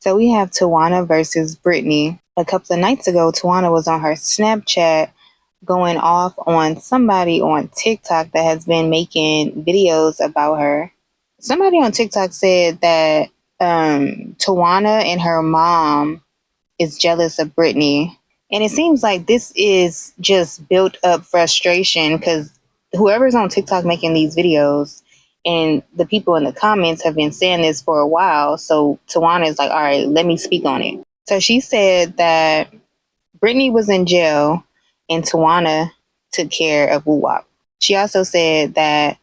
So we have Tawana versus Brittany. A couple of nights ago, Tawana was on her Snapchat going off on somebody on TikTok that has been making videos about her. Somebody on TikTok said that Tawana and her mom is jealous of Brittany. And it seems like this is just built up frustration because whoever's on TikTok making these videos and the people in the comments have been saying this for a while. So Tawana is like, all right, let me speak on it. So she said that Brittany was in jail and Tawana took care of Woo Wop. She also said that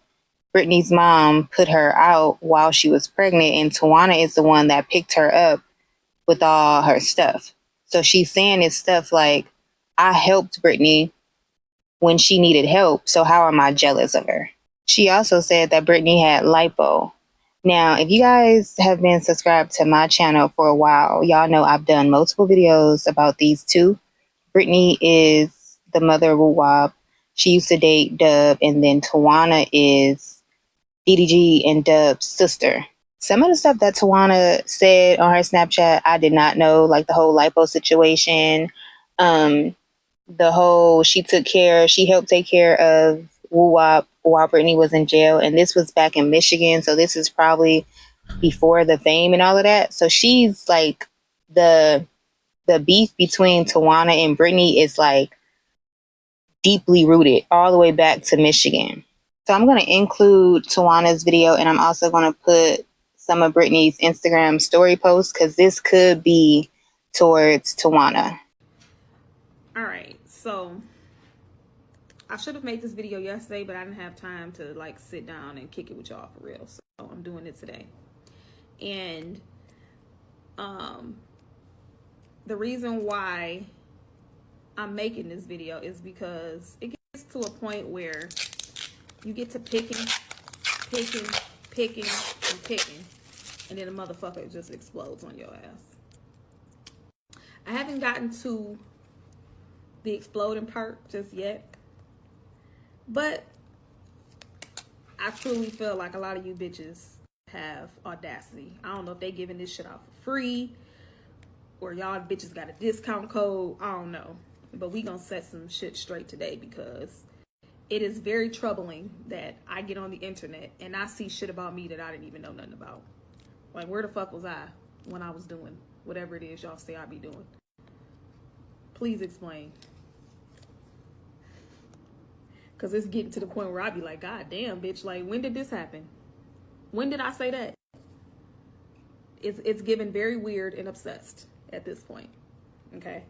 Brittany's mom put her out while she was pregnant, and Tawana is the one that picked her up with all her stuff. So she's saying this stuff like, I helped Brittany when she needed help, so how am I jealous of her? She also said that Brittany had lipo. Now, if you guys have been subscribed to my channel for a while, y'all know I've done multiple videos about these two. Brittany is the mother of Woo Wop. She used to date Dub, and then Tawana is DDG and Dub's sister. Some of the stuff that Tawana said on her Snapchat, I did not know, like the whole lipo situation, the whole she helped take care of Woo Wop while Brittany was in jail, and this was back in Michigan, so this is probably before the fame and all of that. So she's like the beef between Tawana and Brittany is like deeply rooted all the way back to Michigan. So I'm going to include Tawana's video, and I'm also going to put some of Brittany's Instagram story posts because this could be towards Tawana. All right, so I should have made this video yesterday, but I didn't have time to like sit down and kick it with y'all for real. So I'm doing it today. And the reason why I'm making this video is because it gets to a point where you get to picking, and then a motherfucker just explodes on your ass. I haven't gotten to the exploding part just yet, but I truly feel like a lot of you bitches have audacity. I don't know if they giving this shit out for free or y'all bitches got a discount code. I don't know, but we gonna set some shit straight today because it is very troubling that I get on the internet and I see shit about me that I didn't even know nothing about. Like, where the fuck was I when I was doing whatever it is y'all say I be doing? Please explain. Because it's getting to the point where I be like, God damn, bitch, like, when did this happen? When did I say that? It's given very weird and obsessed at this point, okay?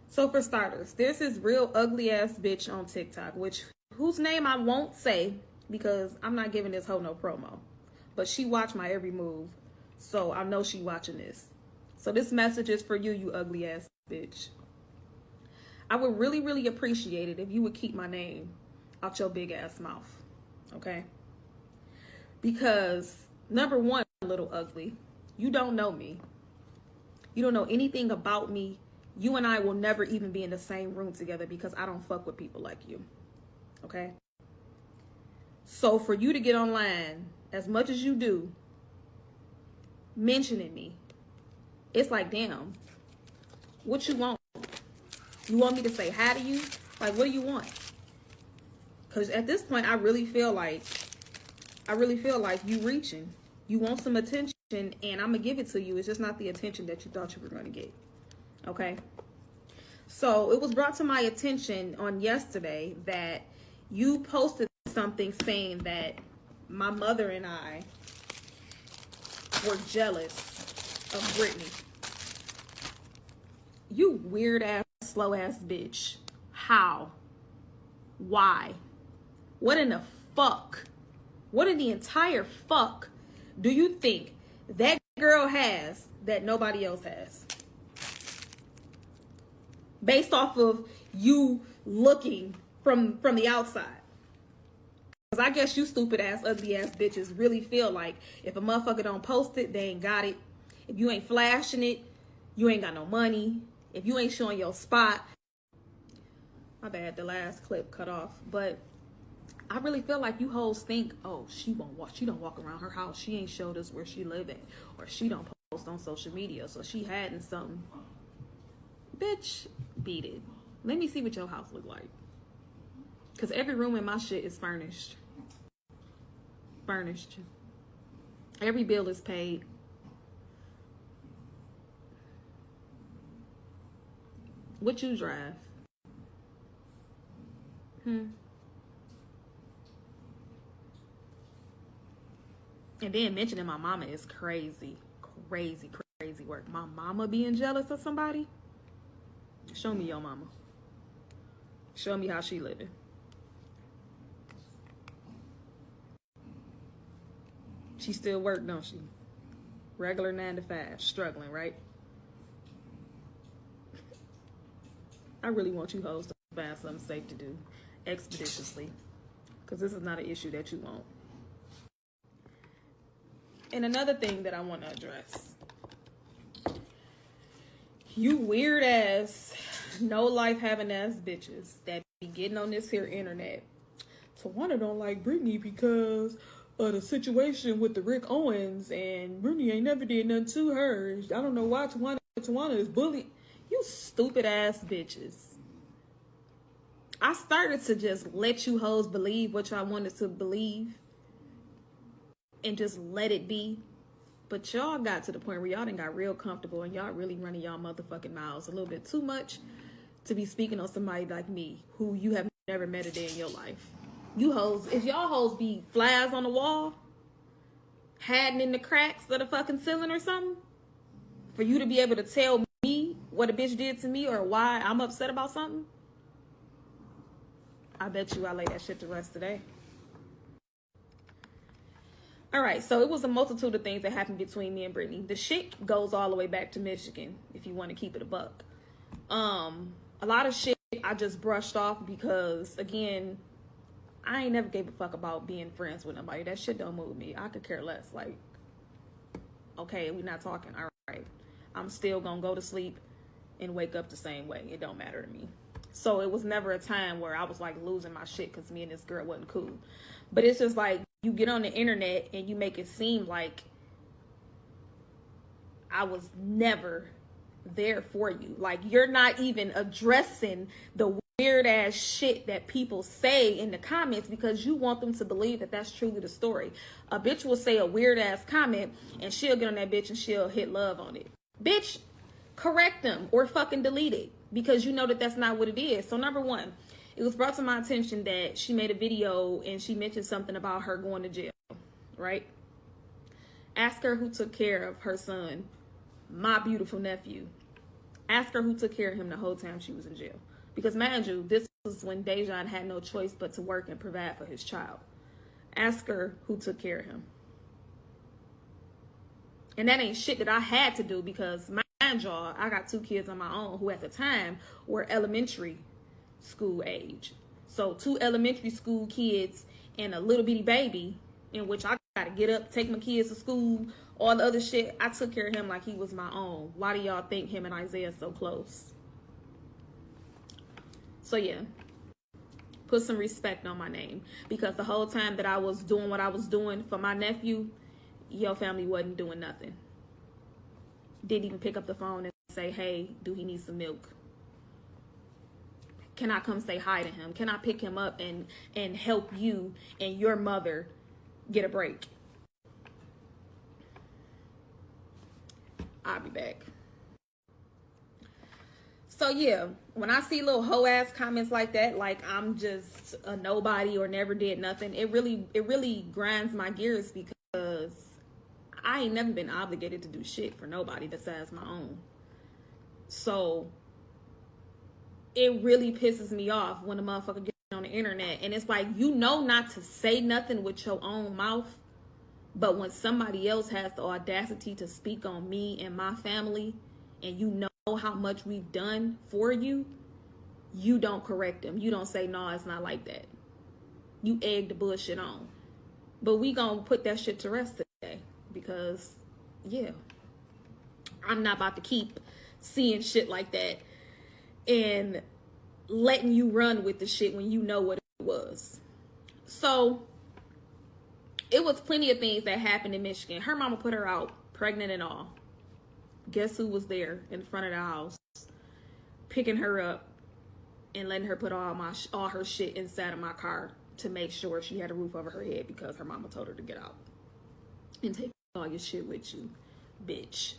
So for starters, there's this real ugly ass bitch on TikTok, whose name I won't say because I'm not giving this hoe no promo. But she watched my every move, so I know she watching this. So this message is for you, you ugly ass bitch. I would really, really appreciate it if you would keep my name out your big ass mouth, okay? Because number one, little ugly, you don't know me. You don't know anything about me. You and I will never even be in the same room together because I don't fuck with people like you, okay? So for you to get online as much as you do, mentioning me, it's like, damn, what you want? You want me to say hi to you? Like, what do you want? Because at this point, I really feel like you reaching. You want some attention, and I'm going to give it to you. It's just not the attention that you thought you were going to get. Okay? So it was brought to my attention on yesterday that you posted something saying that my mother and I were jealous of Brittany. You weird ass, slow ass bitch. How? Why? What in the fuck? What in the entire fuck do you think that girl has that nobody else has? Based off of you looking from the outside. Because I guess you stupid ass, ugly ass bitches really feel like if a motherfucker don't post it, they ain't got it. If you ain't flashing it, you ain't got no money. If you ain't showing your spot. My bad, the last clip cut off. But I really feel like you hoes think, oh, she don't walk around her house. She ain't showed us where she live at. Or she don't post on social media, so she hadn't something. Bitch, beat it. Let me see what your house look like. Because every room in my shit is furnished. Furnished. Every bill is paid. What you drive? And then mentioning my mama is crazy. Crazy, crazy work. My mama being jealous of somebody? Show me your mama. Show me how she living. She still work, don't she? Regular 9 to 5. Struggling, right? I really want you hoes to find something safe to do expeditiously. Because this is not an issue that you want. And another thing that I want to address. You weird ass, no life having ass bitches that be getting on this here internet. Tawana don't like Brittany because of the situation with the Rick Owens, and Brittany ain't never did nothing to her. I don't know why Tawana is bullied. You stupid ass bitches. I started to just let you hoes believe what y'all wanted to believe and just let it be. But y'all got to the point where y'all done got real comfortable and y'all really running y'all motherfucking mouths a little bit too much to be speaking on somebody like me who you have never met a day in your life. You hoes, if y'all hoes be flies on the wall, hiding in the cracks of the fucking ceiling or something, for you to be able to tell me what a bitch did to me or why I'm upset about something, I bet you I lay that shit to rest today. All right, so it was a multitude of things that happened between me and Brittany. The shit goes all the way back to Michigan, if you want to keep it a buck. A lot of shit I just brushed off because, again, I ain't never gave a fuck about being friends with nobody. That shit don't move me. I could care less. Like, okay, we not talking. All right. I'm still gonna go to sleep and wake up the same way. It don't matter to me. So it was never a time where I was like losing my shit because me and this girl wasn't cool. But it's just like you get on the internet and you make it seem like I was never there for you. Like you're not even addressing the weird ass shit that people say in the comments because you want them to believe that that's truly the story. A bitch will say a weird ass comment and she'll get on that bitch and she'll hit love on it. Bitch, correct them or fucking delete it because you know that that's not what it is. So number one, it was brought to my attention that she made a video and she mentioned something about her going to jail, right? Ask her who took care of her son, my beautiful nephew. Ask her who took care of him the whole time she was in jail. Because mind you, this was when Dejan had no choice but to work and provide for his child. Ask her who took care of him. And that ain't shit that I had to do because mind y'all, I got 2 kids on my own who at the time were elementary school age. So 2 elementary school kids and a little bitty baby in which I gotta get up, take my kids to school, all the other shit. I took care of him like he was my own. Why do y'all think him and Isaiah so close? So yeah, put some respect on my name because the whole time that I was doing what I was doing for my nephew, your family wasn't doing nothing. Didn't even pick up the phone and say, hey, do he need some milk? Can I come say hi to him? Can I pick him up and help you and your mother get a break? I'll be back. So yeah, when I see little hoe ass comments like that, like I'm just a nobody or never did nothing, it really grinds my gears because I ain't never been obligated to do shit for nobody besides my own. So it really pisses me off when a motherfucker gets on the internet and it's like, you know not to say nothing with your own mouth, but when somebody else has the audacity to speak on me and my family and you know how much we've done for you, you don't correct them. You don't say, no, it's not like that. You egg the bullshit on. But we gonna put that shit to rest today because, yeah, I'm not about to keep seeing shit like that and letting you run with the shit when you know what it was. So it was plenty of things that happened in Michigan. Her mama put her out pregnant and all. Guess who was there in front of the house, picking her up and letting her put all her shit inside of my car to make sure she had a roof over her head because her mama told her to get out and take all your shit with you, bitch.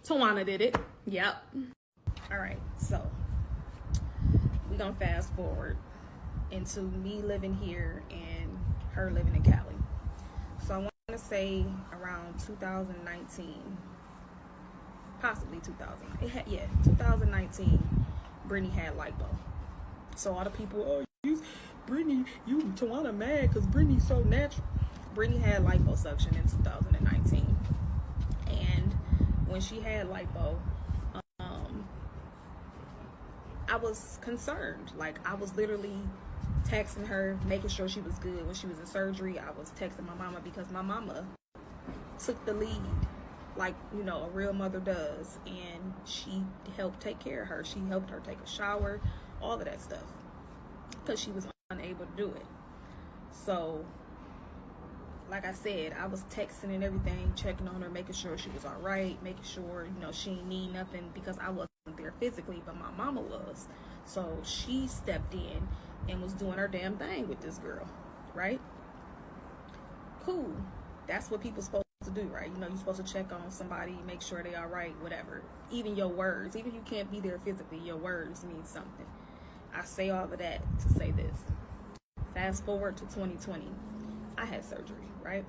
Tawana did it. Yep. All right, so we're gonna fast forward into me living here and her living in Cali. So I want to say around 2019, possibly 2019, Brittany had lipo. So all the people, Brittany, you Tawana mad because Brittany's so natural. Brittany had liposuction in 2019, and when she had lipo, I was concerned. Like, I was literally texting her, making sure she was good. When she was in surgery, I was texting my mama because my mama took the lead, like, you know, a real mother does, and she helped take care of her. She helped her take a shower, all of that stuff, because she was unable to do it. So, like I said, I was texting and everything, checking on her, making sure she was all right, making sure, you know, she didn't need nothing, because I wasn't there physically, but my mama was. So she stepped in and was doing her damn thing with this girl, right? Cool. That's what people supposed to do, right? You know, you're supposed to check on somebody, make sure they all right, whatever. Even your words, even if you can't be there physically, your words mean something. I say all of that to say this. Fast forward to 2020. I had surgery, right?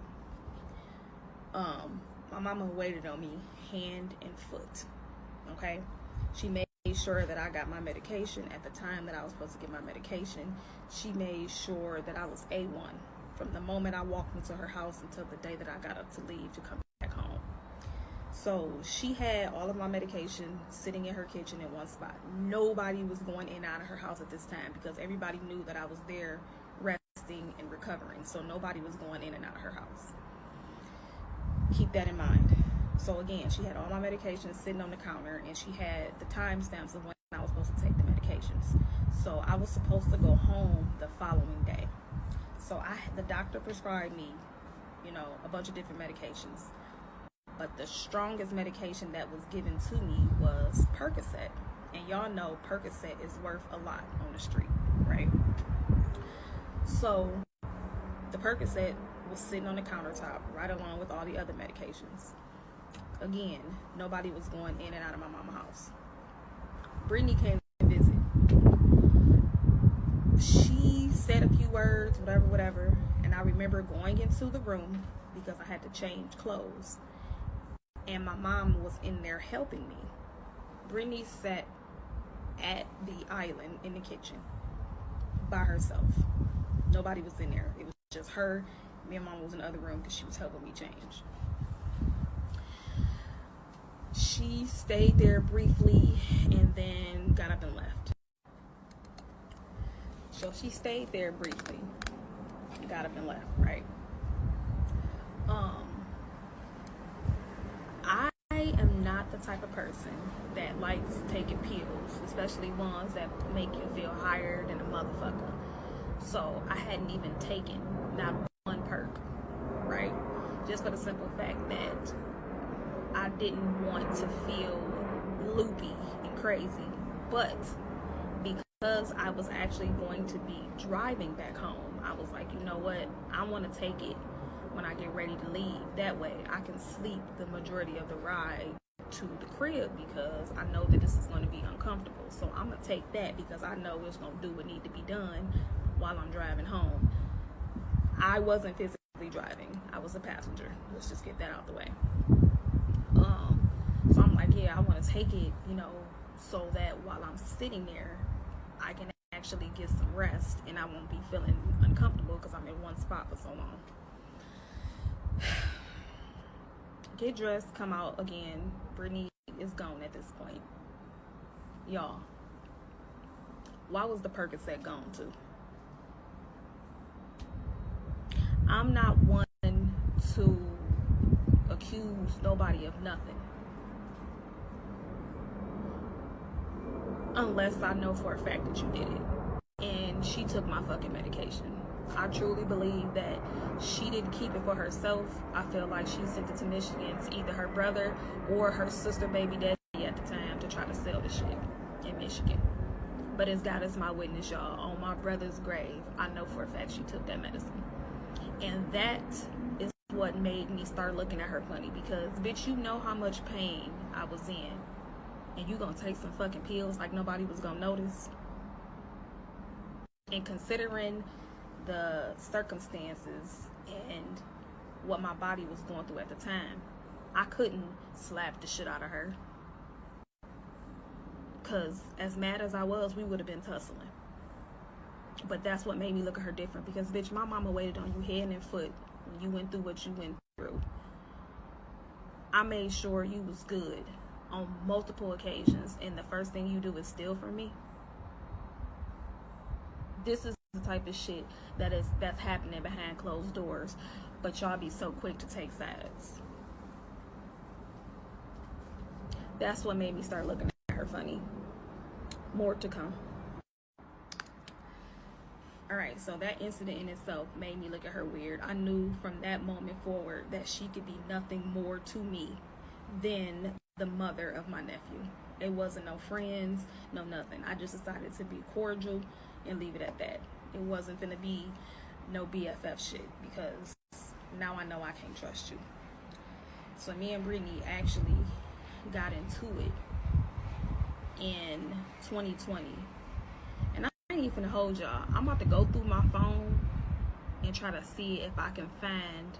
My mama waited on me hand and foot, okay? She made sure that I got my medication at the time that I was supposed to get my medication. She made sure that I was A1 from the moment I walked into her house until the day that I got up to leave to come back home. So she had all of my medication sitting in her kitchen in one spot. Nobody was going in and out of her house at this time because everybody knew that I was there resting and recovering. So nobody was going in and out of her house. Keep that in mind. So again, she had all my medications sitting on the counter, and she had the timestamps of when I was supposed to take the medications. So I was supposed to go home the following day. So the doctor prescribed me, you know, a bunch of different medications. But the strongest medication that was given to me was Percocet. And y'all know Percocet is worth a lot on the street, right? So the Percocet was sitting on the countertop right along with all the other medications. Again, nobody was going in and out of my mama's house. Brittany came to visit. She said a few words, whatever, and I remember going into the room because I had to change clothes, and my mom was in there helping me. Brittany sat at the island in the kitchen by herself. Nobody was in there. It was just her. Me and mom was in the other room because she was helping me change. She stayed there briefly and then got up and left. So she stayed there briefly, got up and left, right? I am not the type of person that likes taking pills, especially ones that make you feel higher than a motherfucker. So I hadn't even taken not one perk, right? Just for the simple fact that I didn't want to feel loopy and crazy. But because I was actually going to be driving back home, I was like, you know what? I want to take it when I get ready to leave. That way I can sleep the majority of the ride to the crib, because I know that this is going to be uncomfortable. So I'm going to take that because I know it's going to do what needs to be done while I'm driving home. I wasn't physically driving. I was a passenger. Let's just get that out the way. So I'm like, yeah, I want to take it, you know, so that while I'm sitting there, I can actually get some rest and I won't be feeling uncomfortable because I'm in one spot for so long. Get dressed, come out again. Brittany is gone at this point. Y'all, why was the Percocet gone too? I'm not one to accuse nobody of nothing unless I know for a fact that you did it. And she took my fucking medication. I truly believe that she didn't keep it for herself. I feel like she sent it to Michigan to either her brother or her sister baby daddy at the time to try to sell the shit in Michigan. But as God is my witness, y'all, on my brother's grave, I know for a fact she took that medicine. And that is what made me start looking at her funny, because bitch, you know how much pain I was in, and you gonna take some fucking pills like nobody was gonna notice. And considering the circumstances and what my body was going through at the time, I couldn't slap the shit out of her, because as mad as I was, we would have been tussling. But that's what made me look at her different, because bitch, my mama waited on you hand and foot when you went through what you went through. I made sure you was good on multiple occasions, and the first thing you do is steal from me. This is the type of shit that's happening behind closed doors, but y'all be so quick to take sides. That's what made me start looking at her funny. More to come. Alright, so that incident in itself made me look at her weird. I knew from that moment forward that she could be nothing more to me than the mother of my nephew. It wasn't no friends, no nothing. I just decided to be cordial and leave it at that. It wasn't gonna be no BFF shit, because now I know I can't trust you. So me and Brittany actually got into it in 2020. And I ain't even gonna hold y'all. I'm about to go through my phone and try to see if I can find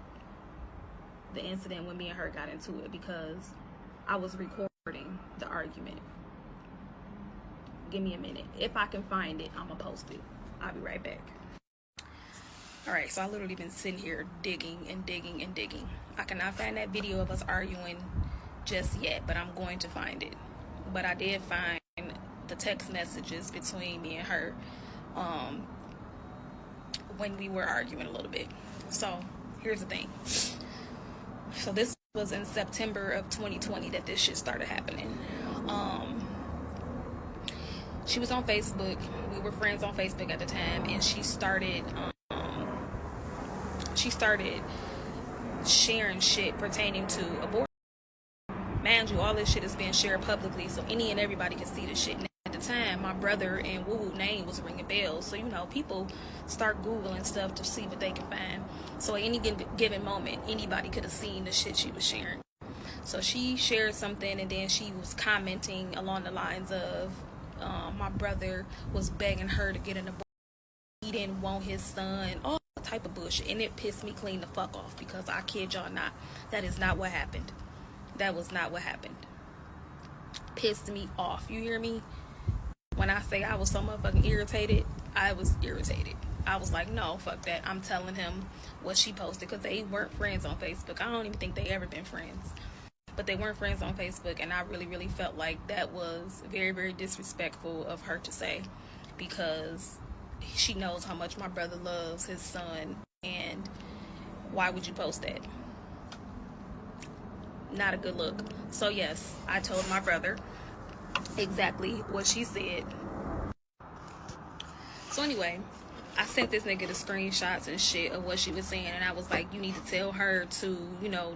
the incident when me and her got into it, because I was recording the argument. Give me a minute. If I can find it, I'm gonna post it. I'll be right back. Alright, so I literally been sitting here digging and digging and digging. I cannot find that video of us arguing just yet, but I'm going to find it. But I did find the text messages between me and her when we were arguing a little bit. So here's the thing. So this was in September of 2020 that this shit started happening. She was on Facebook. We were friends on Facebook at the time, and she started sharing shit pertaining to abortion. Mind you, all this shit is being shared publicly, so any and everybody can see this shit. And at the time, my brother and Woo Woo name was ringing bells, so you know, people start Googling stuff to see what they can find. So at any given moment, anybody could have seen the shit she was sharing. So she shared something, and then she was commenting along the lines of, my brother was begging her to get an abortion. He didn't want his son, all type of bullshit. And it pissed me clean the fuck off, because I kid y'all not, that is not what happened. That was not what happened. Pissed me off. You hear me? When I say I was so motherfucking irritated, I was irritated. I was like, no, fuck that. I'm telling him what she posted, because they weren't friends on Facebook. I don't even think they ever been friends. But they weren't friends on Facebook, and I really, really felt like that was very, very disrespectful of her to say, because she knows how much my brother loves his son, and why would you post that? Not a good look. So yes, I told my brother exactly what she said. So anyway, I sent this nigga the screenshots and shit of what she was saying, and I was like, you need to tell her to, you know,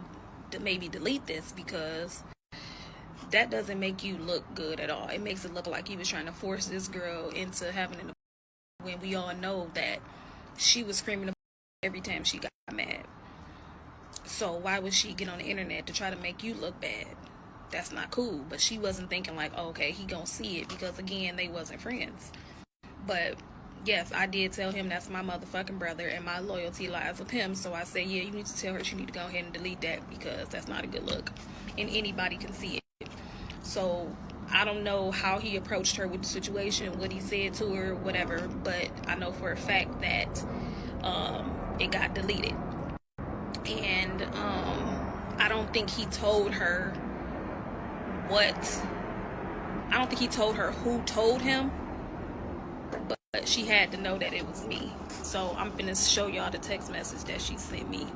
to maybe delete this, because that doesn't make you look good at all. It makes it look like you was trying to force this girl into having an abortion, when we all know that she was screaming every time she got mad. So why would she get on the internet to try to make you look bad? That's not cool. But she wasn't thinking like, oh, okay, he gonna see it, because again, they wasn't friends. But yes, I did tell him that's my motherfucking brother, and my loyalty lies with him. So I said, yeah, you need to tell her she need to go ahead and delete that, because that's not a good look, and anybody can see it. So I don't know how he approached her with the situation, what he said to her, whatever, but I know for a fact that it got deleted. And I don't think he told her who told him, but she had to know that it was me. So I'm finna show y'all the text message that she sent me.